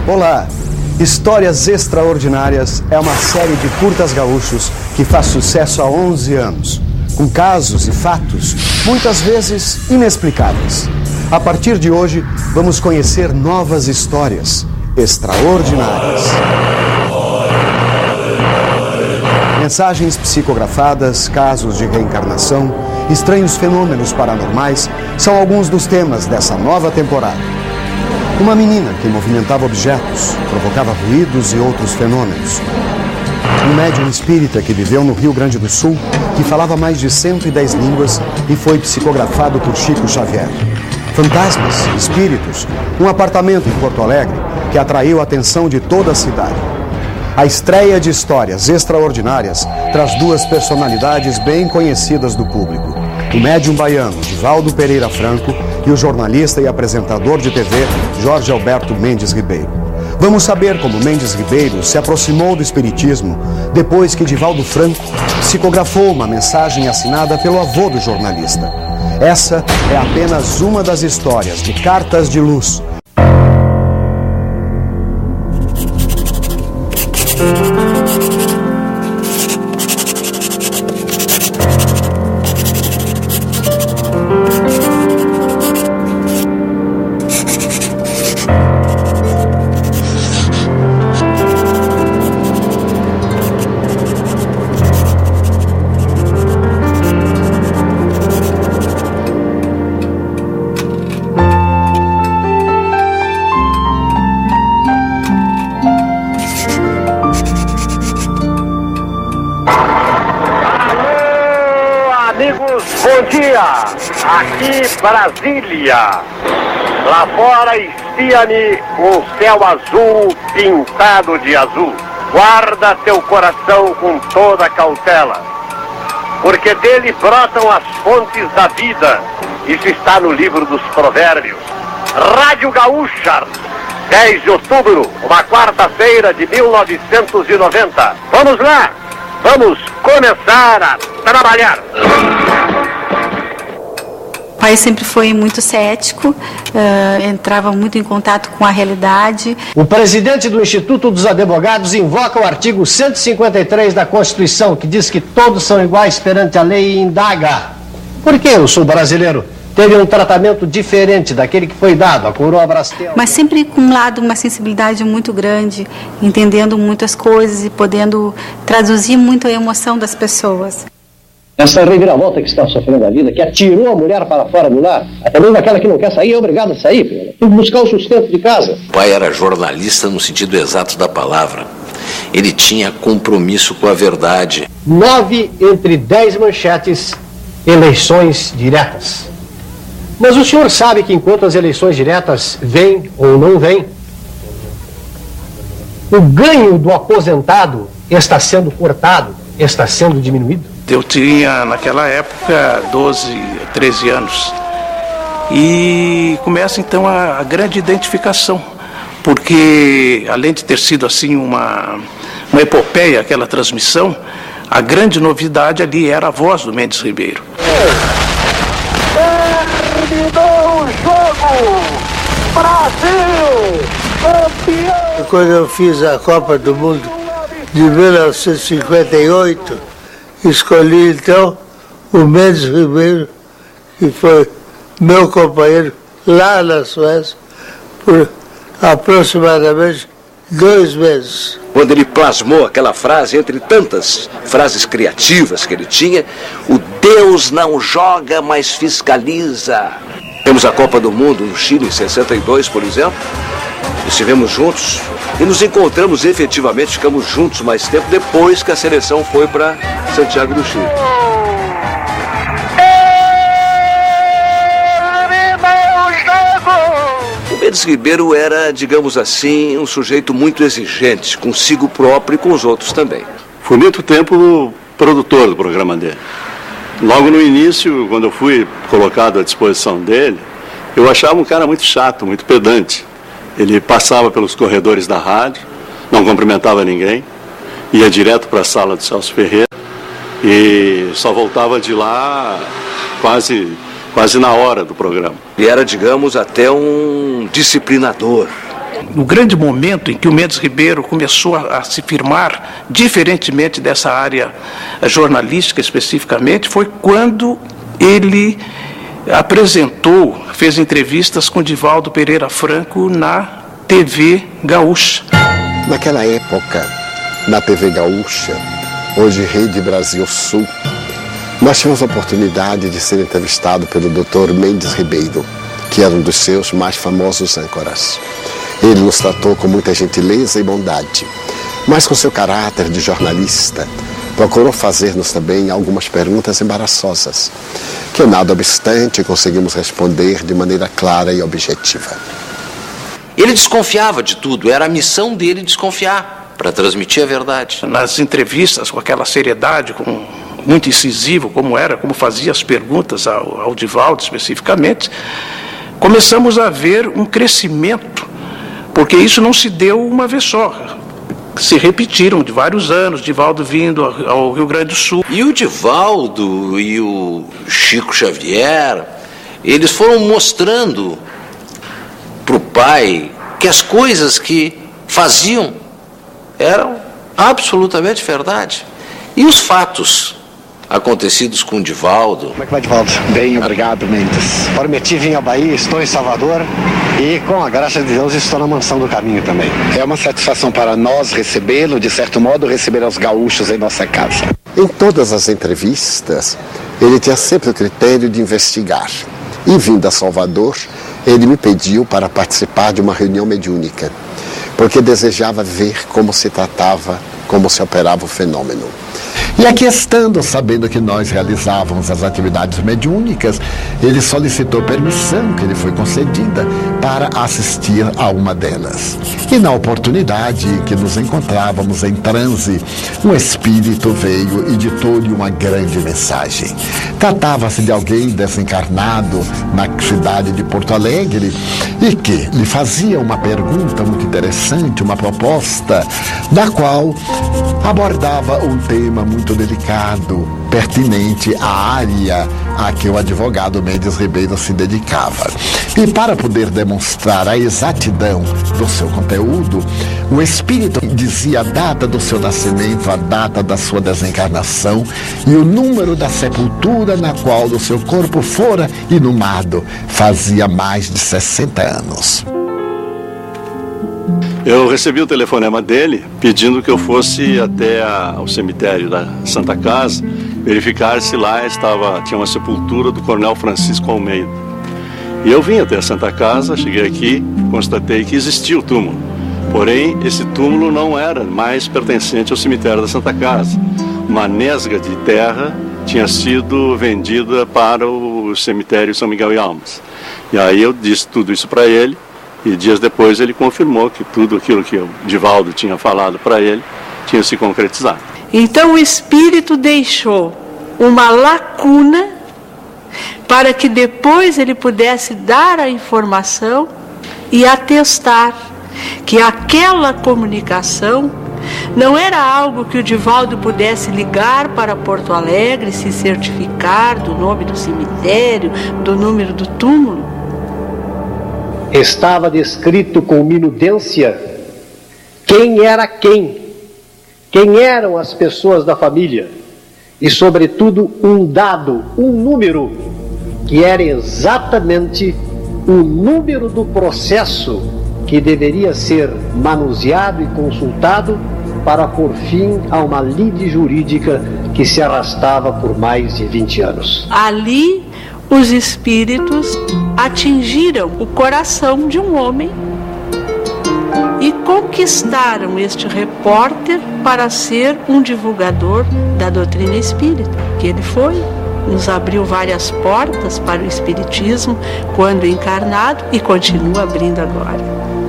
Olá! Histórias Extraordinárias é uma série de curtas gaúchos que faz sucesso há 11 anos, com casos e fatos, muitas vezes inexplicáveis. A partir de hoje, vamos conhecer novas histórias extraordinárias. Mensagens psicografadas, casos de reencarnação, estranhos fenômenos paranormais são alguns dos temas dessa nova temporada. Uma menina que movimentava objetos, provocava ruídos e outros fenômenos. Um médium espírita que viveu no Rio Grande do Sul, que falava mais de 110 línguas e foi psicografado por Chico Xavier. Fantasmas, espíritos, um apartamento em Porto Alegre que atraiu a atenção de toda a cidade. A estreia de Histórias Extraordinárias traz duas personalidades bem conhecidas do público. O médium baiano Divaldo Pereira Franco e o jornalista e apresentador de TV Jorge Alberto Mendes Ribeiro. Vamos saber como Mendes Ribeiro se aproximou do espiritismo depois que Divaldo Franco psicografou uma mensagem assinada pelo avô do jornalista. Essa é apenas uma das histórias de Cartas de Luz. Aqui Brasília, lá fora espia-me um céu azul pintado de azul. Guarda teu coração com toda cautela, porque dele brotam as fontes da vida. Isso está no livro dos Provérbios. Rádio Gaúcha, 10 de outubro, uma quarta-feira de 1990. Vamos lá, vamos começar a trabalhar. O pai sempre foi muito cético, entrava muito em contato com a realidade. O presidente do Instituto dos Advogados invoca o artigo 153 da Constituição, que diz que todos são iguais perante a lei, e indaga: por que o sul brasileiro teve um tratamento diferente daquele que foi dado à coroa Brastel? Mas sempre com um lado, uma sensibilidade muito grande, entendendo muitas coisas e podendo traduzir muito a emoção das pessoas. Essa reviravolta que está sofrendo a vida, que atirou a mulher para fora do lar, até mesmo aquela que não quer sair é obrigada a sair, filha. Tem que buscar o sustento de casa. O pai era jornalista no sentido exato da palavra. Ele tinha compromisso com a verdade. 9 entre 10 manchetes, eleições diretas. Mas o senhor sabe que enquanto as eleições diretas vêm ou não vêm, o ganho do aposentado está sendo cortado, está sendo diminuído? Eu tinha, naquela época, 12, 13 anos. E começa, então, a grande identificação. Porque, além de ter sido, assim, uma epopeia, aquela transmissão, a grande novidade ali era a voz do Mendes Ribeiro. Terminou o jogo! Brasil! Campeão! Quando eu fiz a Copa do Mundo de 1958, escolhi então o Mendes Ribeiro, que foi meu companheiro lá na Suécia, por aproximadamente 2 meses. Quando ele plasmou aquela frase, entre tantas frases criativas que ele tinha, o Deus não joga, mas fiscaliza. Temos a Copa do Mundo no Chile em 62, por exemplo. Estivemos juntos e nos encontramos efetivamente, ficamos juntos mais tempo depois que a seleção foi para Santiago do Chile. O Mendes Ribeiro era, digamos assim, um sujeito muito exigente, consigo próprio e com os outros também. Fui muito tempo produtor do programa dele. Logo no início, quando eu fui colocado à disposição dele, eu achava um cara muito chato, muito pedante. Ele passava pelos corredores da rádio, não cumprimentava ninguém, ia direto para a sala do Celso Ferreira e só voltava de lá quase na hora do programa. E era, digamos, até um disciplinador. O grande momento em que o Mendes Ribeiro começou a se firmar, diferentemente dessa área jornalística especificamente, foi quando ele fez entrevistas com Divaldo Pereira Franco na TV Gaúcha. Naquela época, na TV Gaúcha, hoje Rede Brasil Sul, nós tivemos a oportunidade de ser entrevistado pelo Dr. Mendes Ribeiro, que era um dos seus mais famosos âncoras. Ele nos tratou com muita gentileza e bondade, mas com seu caráter de jornalista, procurou fazer-nos também algumas perguntas embaraçosas, que nada obstante conseguimos responder de maneira clara e objetiva. Ele desconfiava de tudo, era a missão dele desconfiar, para transmitir a verdade. Nas entrevistas, com aquela seriedade, muito incisivo, como fazia as perguntas ao Divaldo especificamente, começamos a ver um crescimento, porque isso não se deu uma vez só. Se repetiram de vários anos, Divaldo vindo ao Rio Grande do Sul. E o Divaldo e o Chico Xavier, eles foram mostrando para o pai que as coisas que faziam eram absolutamente verdade. E os fatos acontecidos com o Divaldo. Como é que vai, Divaldo? Bem, obrigado, Mendes. Prometi vir à Bahia, estou em Salvador e, com a graça de Deus, estou na Mansão do Caminho também. É uma satisfação para nós recebê-lo, de certo modo, receber os gaúchos em nossa casa. Em todas as entrevistas, ele tinha sempre o critério de investigar. E vindo a Salvador, ele me pediu para participar de uma reunião mediúnica, porque desejava ver como se tratava, como se operava o fenômeno. E aqui estando, sabendo que nós realizávamos as atividades mediúnicas, ele solicitou permissão, que lhe foi concedida, para assistir a uma delas. E na oportunidade em que nos encontrávamos em transe, um espírito veio e ditou-lhe uma grande mensagem. Tratava-se de alguém desencarnado na cidade de Porto Alegre e que lhe fazia uma pergunta muito interessante, uma proposta, da qual abordava um tema muito delicado, pertinente à área a que o advogado Mendes Ribeiro se dedicava. E para poder demonstrar a exatidão do seu conteúdo, o espírito dizia a data do seu nascimento, a data da sua desencarnação e o número da sepultura na qual o seu corpo fora inumado fazia mais de 60 anos. Eu recebi o telefonema dele pedindo que eu fosse até o cemitério da Santa Casa, verificar se lá tinha uma sepultura do Coronel Francisco Almeida. E eu vim até a Santa Casa, cheguei aqui, constatei que existia o túmulo. Porém, esse túmulo não era mais pertencente ao cemitério da Santa Casa. Uma nesga de terra tinha sido vendida para o cemitério São Miguel e Almas. E aí eu disse tudo isso para ele. E dias depois ele confirmou que tudo aquilo que o Divaldo tinha falado para ele tinha se concretizado. Então o Espírito deixou uma lacuna para que depois ele pudesse dar a informação e atestar que aquela comunicação não era algo que o Divaldo pudesse ligar para Porto Alegre, se certificar do nome do cemitério, do número do túmulo. Estava descrito com minudência quem era quem eram as pessoas da família e, sobretudo, um dado, um número, que era exatamente o número do processo que deveria ser manuseado e consultado para pôr fim a uma lide jurídica que se arrastava por mais de 20 anos. Ali, os espíritos atingiram o coração de um homem e conquistaram este repórter para ser um divulgador da doutrina espírita, que ele foi. Nos abriu várias portas para o espiritismo quando encarnado e continua abrindo agora.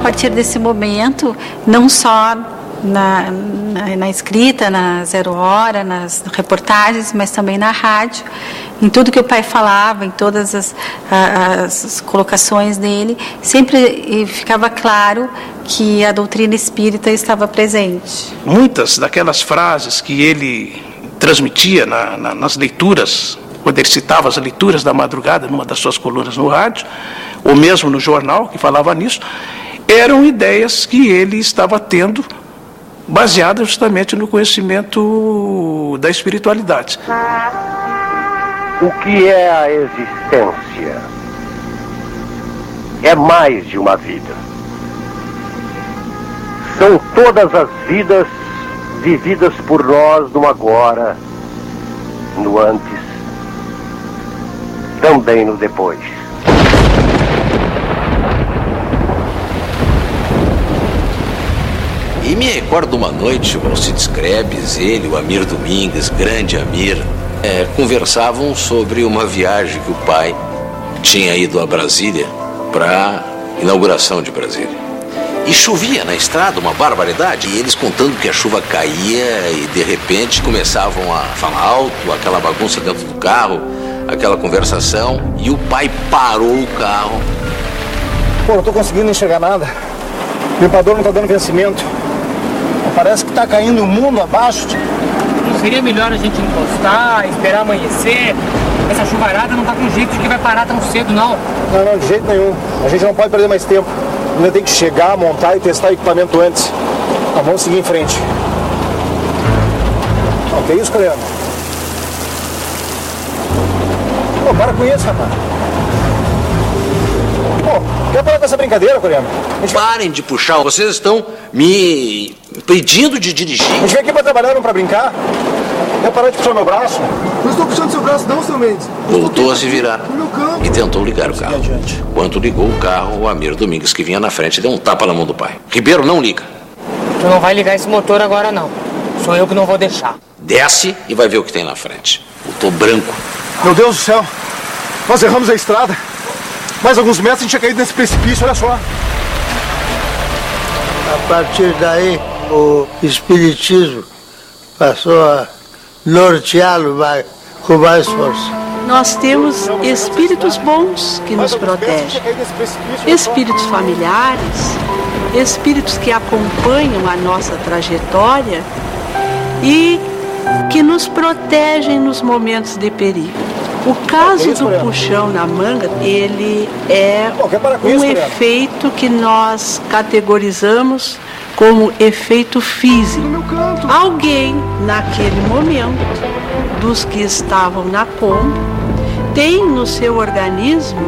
A partir desse momento, não só na escrita, na Zero Hora, nas reportagens, mas também na rádio, em tudo que o pai falava, em todas as colocações dele, sempre ficava claro que a doutrina espírita estava presente. Muitas daquelas frases que ele transmitia nas leituras quando ele citava as leituras da madrugada numa das suas colunas no rádio, ou mesmo no jornal que falava nisso, eram ideias que ele estava tendo baseadas justamente no conhecimento da espiritualidade. O que é a existência? É mais de uma vida. São todas as vidas vividas por nós no agora, no antes, também no depois. E me recordo uma noite, o Alcides Krebs, ele, o Amir Domingues, grande Amir, conversavam sobre uma viagem que o pai tinha ido a Brasília para a inauguração de Brasília. E chovia na estrada, uma barbaridade, e eles contando que a chuva caía e de repente começavam a falar alto, aquela bagunça dentro do carro, aquela conversação, e o pai parou o carro. Pô, não tô conseguindo enxergar nada. O limpador não tá dando vencimento. Parece que tá caindo o mundo abaixo. Não seria melhor a gente encostar, esperar amanhecer? Essa chuvarada não tá com jeito de que vai parar tão cedo, não. Não, de jeito nenhum. A gente não pode perder mais tempo. Ainda tem que chegar, montar e testar o equipamento antes. Tá, vamos seguir em frente. Ó, que isso, coreano? Pô, para com isso, rapaz. Pô, quer parar com essa brincadeira, coreano? Parem de puxar, vocês estão me impedindo de dirigir. A gente veio aqui pra trabalhar, não pra brincar. Quer parar de puxar meu braço? Não estou puxando seu braço não, seu Mendes. Voltou a se virar e tentou ligar o carro. Quando ligou o carro, o Amir Domingues, que vinha na frente, deu um tapa na mão do pai. Ribeiro, não liga. Tu não vai ligar esse motor agora, não. Sou eu que não vou deixar. Desce e vai ver o que tem na frente. Voltou branco. Meu Deus do céu. Nós erramos a estrada. Mais alguns metros a gente tinha caído nesse precipício, olha só. A partir daí, o espiritismo passou a norteá-lo com mais força. Nós temos espíritos bons que nos protegem, espíritos familiares, espíritos que acompanham a nossa trajetória e que nos protegem nos momentos de perigo. O caso do puxão na manga, ele é um efeito que nós categorizamos como efeito físico. Alguém, naquele momento, dos que estavam na Kombi, tem no seu organismo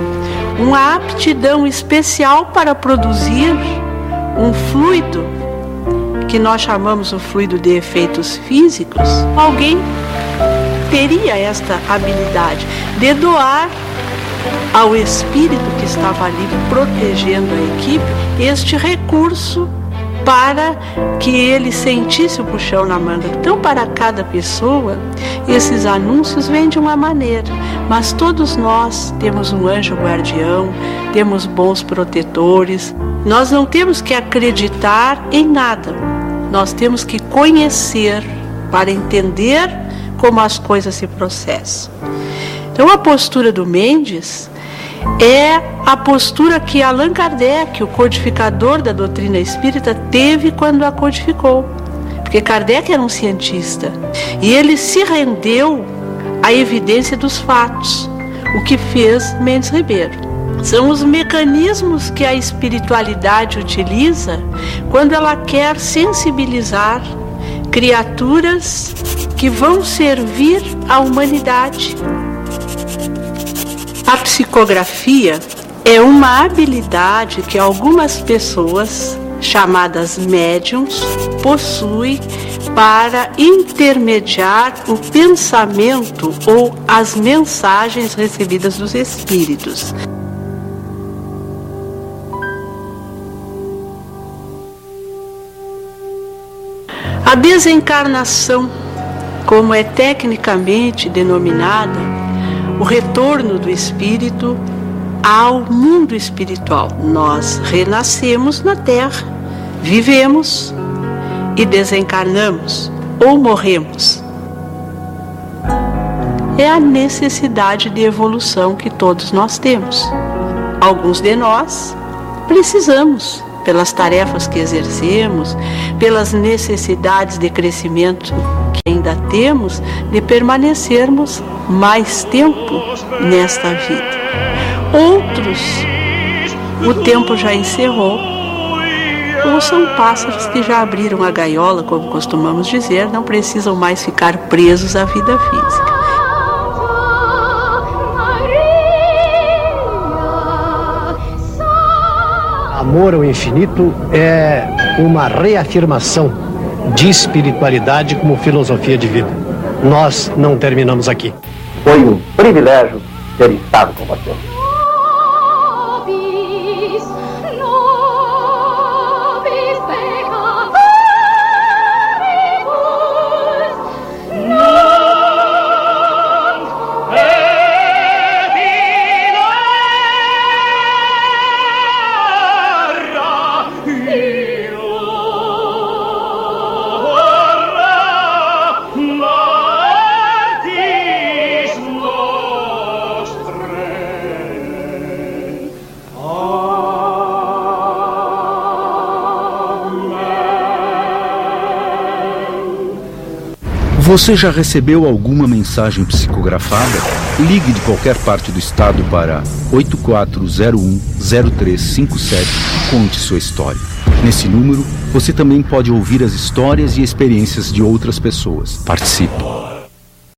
uma aptidão especial para produzir um fluido, que nós chamamos o fluido de efeitos físicos. Alguém teria esta habilidade de doar ao espírito que estava ali protegendo a equipe este recurso para que ele sentisse o puxão na manga. Então, para cada pessoa, esses anúncios vêm de uma maneira, mas todos nós temos um anjo guardião, temos bons protetores. Nós não temos que acreditar em nada, nós temos que conhecer para entender como as coisas se processam. Então, a postura do Mendes é a postura que Allan Kardec, o codificador da doutrina espírita, teve quando a codificou. Porque Kardec era um cientista e ele se rendeu à evidência dos fatos, o que fez Mendes Ribeiro. São os mecanismos que a espiritualidade utiliza quando ela quer sensibilizar criaturas que vão servir à humanidade. A psicografia é uma habilidade que algumas pessoas, chamadas médiums, possuem para intermediar o pensamento ou as mensagens recebidas dos espíritos. A desencarnação, como é tecnicamente denominada, o retorno do espírito ao mundo espiritual. Nós renascemos na Terra, vivemos e desencarnamos ou morremos. É a necessidade de evolução que todos nós temos. Alguns de nós precisamos, pelas tarefas que exercemos, pelas necessidades de crescimento que ainda ainda temos de permanecermos mais tempo nesta vida. Outros, o tempo já encerrou, ou são pássaros que já abriram a gaiola, como costumamos dizer, não precisam mais ficar presos à vida física. Amor ao infinito é uma reafirmação de espiritualidade como filosofia de vida. Nós não terminamos aqui. Foi um privilégio ter estado com você. Você já recebeu alguma mensagem psicografada? Ligue de qualquer parte do estado para 8401-0357 e conte sua história. Nesse número, você também pode ouvir as histórias e experiências de outras pessoas. Participe!